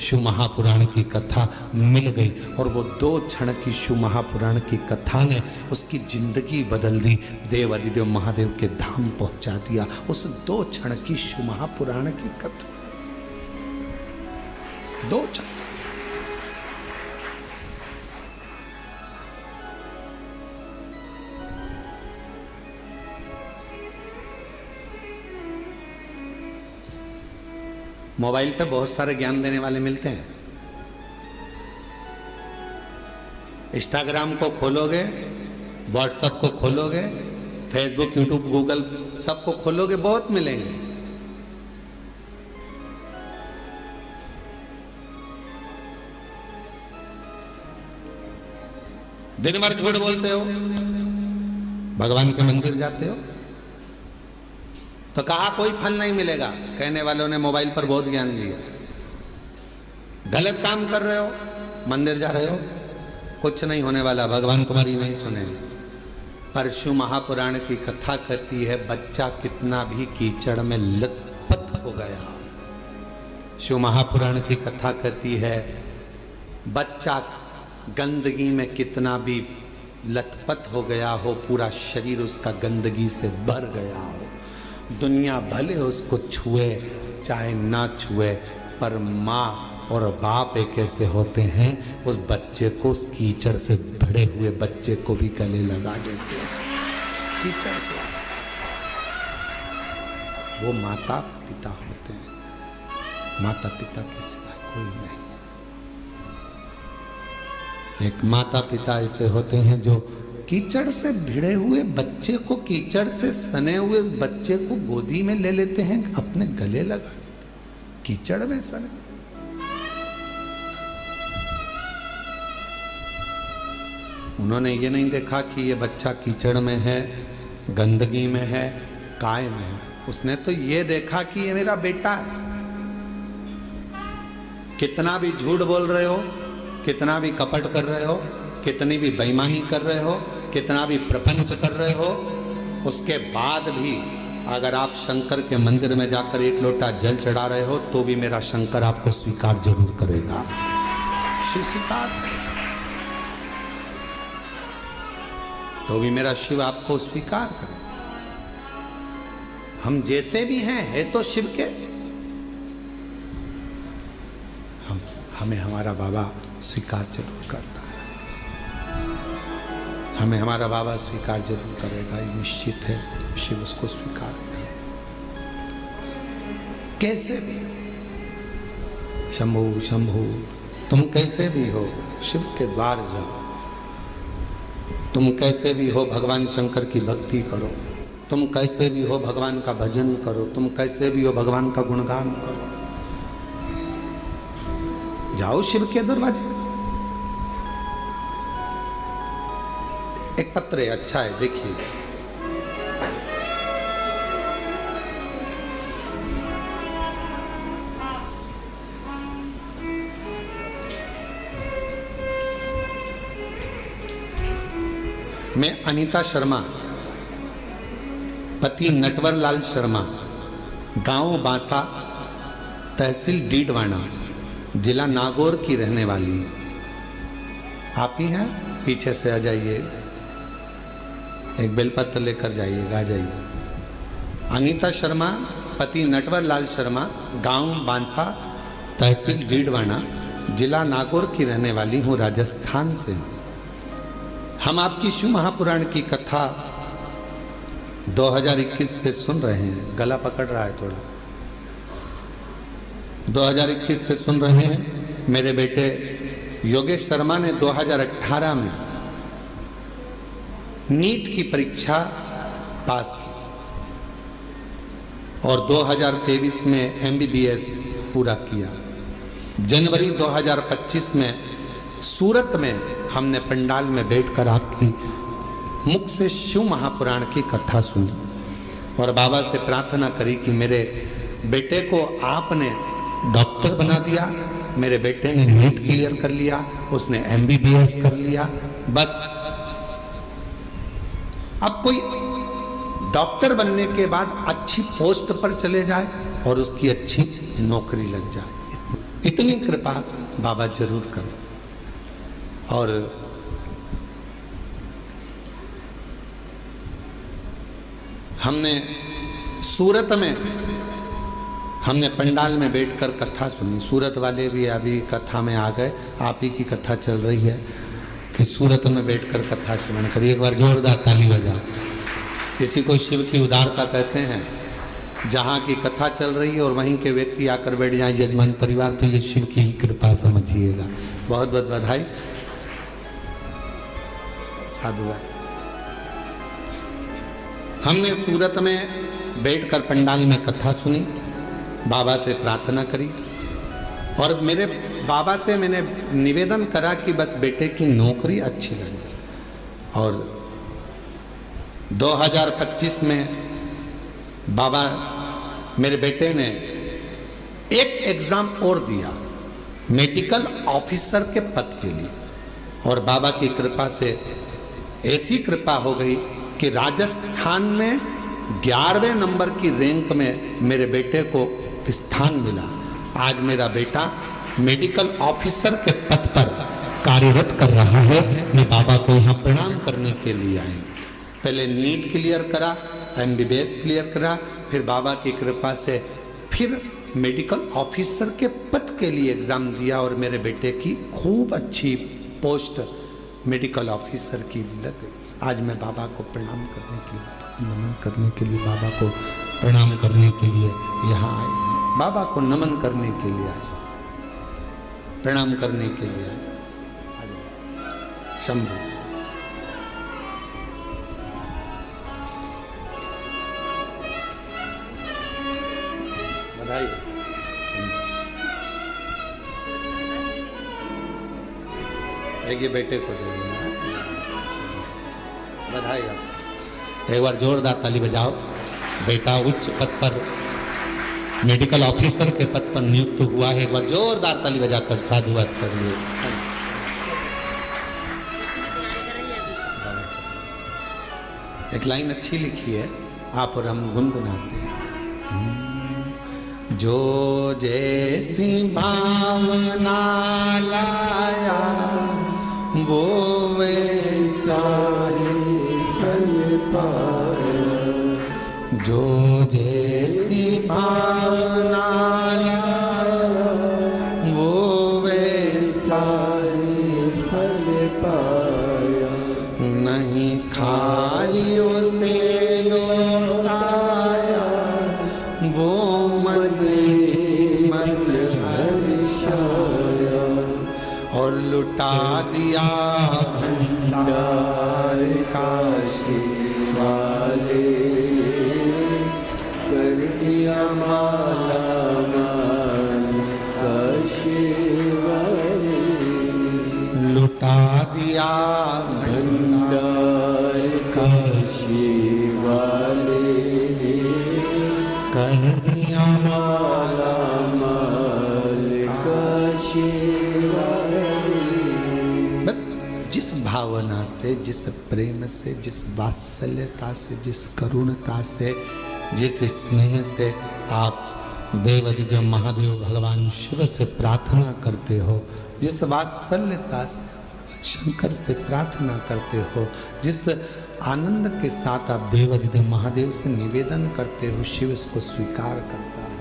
शिव महापुराण की कथा मिल गई और वो 2 क्षण की शिव महापुराण की कथा ने उसकी जिंदगी बदल दी। देव अधिदेव महादेव के धाम पहुंचा दिया उस 2 क्षण की शिव महापुराण की कथा। 2 क्षण। मोबाइल पे बहुत सारे ज्ञान देने वाले मिलते हैं। इंस्टाग्राम को खोलोगे, व्हाट्सएप को खोलोगे, फेसबुक, यूट्यूब, गूगल सबको खोलोगे, बहुत मिलेंगे। दिन भर झूठ बोलते हो, भगवान के मंदिर जाते हो तो कहा कोई फल नहीं मिलेगा। कहने वालों ने मोबाइल पर बहुत ज्ञान दिया। गलत काम कर रहे हो, मंदिर जा रहे हो, कुछ नहीं होने वाला, भगवान तुम्हारी नहीं सुनेगा। पर शिव महापुराण की कथा कहती है बच्चा कितना भी कीचड़ में लथपथ हो गया। शिव महापुराण की कथा कहती है बच्चा गंदगी में कितना भी लथपथ हो गया हो, पूरा शरीर उसका गंदगी से भर गया हो, दुनिया भले उसको छुए चाहे ना छुए, पर माँ और बाप एक ऐसे होते हैं उस बच्चे को, उस कीचड़ से भरे हुए बच्चे को भी गले लगा देते हैं। कीचड़ से वो माता पिता होते हैं। माता पिता के सिवा कोई नहीं। एक माता पिता ऐसे होते हैं जो कीचड़ से भिड़े हुए बच्चे को, कीचड़ से सने हुए उस बच्चे को गोदी में ले लेते हैं, अपने गले लगा लेते हैं, कीचड़ में सने। उन्होंने ये नहीं देखा कि ये बच्चा कीचड़ में है, गंदगी में है, काय में है। उसने तो ये देखा कि ये मेरा बेटा है। कितना भी झूठ बोल रहे हो, कितना भी कपट कर रहे हो, कितनी भी बेईमानी कर रहे हो, कितना भी प्रपंच कर रहे हो, उसके बाद भी अगर आप शंकर के मंदिर में जाकर 1 लोटा जल चढ़ा रहे हो तो भी मेरा शंकर आपको स्वीकार जरूर करेगा। शिव स्वीकार तो भी मेरा शिव आपको स्वीकार करेगा। हम जैसे भी हैं है तो शिव के। हमें हमारा बाबा स्वीकार जरूर करता है। हमें हमारा बाबा स्वीकार जरूर करेगा, ये निश्चित है। शिव उसको स्वीकारेगा कैसे भी। शंभु शंभु, तुम कैसे भी हो शिव के द्वार जाओ। तुम कैसे भी हो भगवान शंकर की भक्ति करो। तुम कैसे भी हो भगवान का भजन करो। तुम कैसे भी हो भगवान का गुणगान करो। जाओ शिव के दरवाजे। एक पत्र है, अच्छा है, देखिए। मैं अनीता शर्मा, पति नटवर लाल शर्मा, गांव बांसा, तहसील डीडवाना, जिला नागौर की रहने वाली है। आप ही हैं? पीछे से आ जाइए, एक बेलपत्र लेकर जाइएगा, आ जाइए। अनीता शर्मा, पति नटवर लाल शर्मा, गांव बांसा, तहसील डीडवाना, जिला नागौर की रहने वाली हूँ, राजस्थान से। हम आपकी शिव महापुराण की कथा 2021 से सुन रहे हैं। गला पकड़ रहा है थोड़ा। 2021 से सुन रहे हैं। मेरे बेटे योगेश शर्मा ने 2018 में नीट की परीक्षा पास की और 2023 में MBBS पूरा किया। जनवरी 2025 में सूरत में हमने पंडाल में बैठकर आपकी मुख से शिव महापुराण की कथा सुनी और बाबा से प्रार्थना करी कि मेरे बेटे को आपने डॉक्टर बना दिया। मेरे बेटे ने नीट क्लियर कर लिया, उसने MBBS कर लिया। बस अब कोई डॉक्टर बनने के बाद अच्छी पोस्ट पर चले जाए और उसकी अच्छी नौकरी लग जाए, इतनी कृपा बाबा जरूर करें। और हमने सूरत में हमने पंडाल में बैठकर कथा सुनी। सूरत वाले भी अभी कथा में आ गए। आप ही की कथा चल रही है कि सूरत में बैठकर कथा श्रवण करिए। एक बार जोरदार ताली बजाओ। इसी को शिव की उदारता कहते हैं। जहाँ की कथा चल रही है और वहीं के व्यक्ति आकर बैठ जाए यजमान परिवार, तो ये शिव की ही कृपा समझिएगा। बहुत बहुत बधाई, साधुवाद। हमने सूरत में बैठकर पंडाल में कथा सुनी, बाबा से प्रार्थना करी और मेरे बाबा से मैंने निवेदन करा कि बस बेटे की नौकरी अच्छी लग जाए। और 2025 में बाबा मेरे बेटे ने एक एग्जाम और दिया मेडिकल ऑफिसर के पद के लिए, और बाबा की कृपा से ऐसी कृपा हो गई कि राजस्थान में 11वें नंबर की रैंक में मेरे बेटे को स्थान मिला। आज मेरा बेटा मेडिकल ऑफिसर के पद पर कार्यरत कर रहा है। मैं बाबा को यहाँ प्रणाम करने के लिए आई। पहले नीट क्लियर करा, MBBS क्लियर करा, फिर बाबा की कृपा से फिर मेडिकल ऑफिसर के पद के लिए एग्जाम दिया और मेरे बेटे की खूब अच्छी पोस्ट मेडिकल ऑफिसर की लग गई। आज मैं बाबा को प्रणाम करने के लिए, नमन करने के लिए, बाबा को प्रणाम करने के लिए यहाँ आए। बाबा को नमन करने के लिए आए, प्रणाम करने के लिए आए। शंभु बधाई। ये बेटे को दे देना, बधाई। आप एक बार जोरदार ताली बजाओ। बेटा उच्च पद पर मेडिकल ऑफिसर के पद पर नियुक्त हुआ है। एक बार जोरदार ताली बजाकर साधुवाद करिए। एक लाइन अच्छी लिखी है, आप और हम गुनगुनाते हैं। जो जैसी भावना लाया वो वैसा ही फल पाया। जो जैसी भावना लाया वो वैसा ही फल पाया। नहीं खाली उसे लौटाया वो मन हर्षाया। और लुटा दिया भंडार काशी वाले, कर दिया माला माल काशी वाले। लुटा दिया भंडार काशी वाले, कर दिया माला माल काशी वाले। जिस भावना से, जिस प्रेम से, जिस वात्सल्यता से, जिस करुणता से, जिस स्नेह से आप देवाधिदेव महादेव भगवान शिव से प्रार्थना करते हो, जिस वात्सल्यता से शंकर से प्रार्थना करते हो, जिस आनंद के साथ आप देवाधिदेव महादेव से निवेदन करते हो, शिव इसको स्वीकार करता है।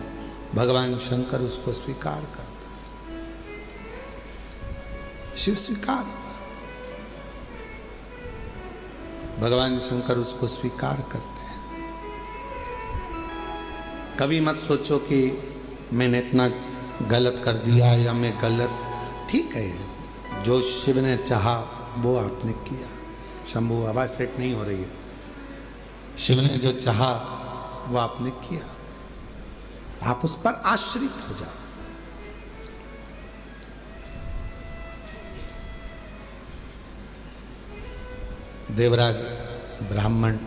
भगवान शंकर उसको स्वीकार करता है। शिव स्वीकार, भगवान शंकर उसको स्वीकार करते हैं। कभी मत सोचो कि मैंने इतना गलत कर दिया या मैं गलत। ठीक है, जो शिव ने चाहा वो आपने किया। शंभू आवाज सेट नहीं हो रही है। शिव ने जो चाहा वो आपने किया। आप उस पर आश्रित हो जाओ। देवराज ब्राह्मण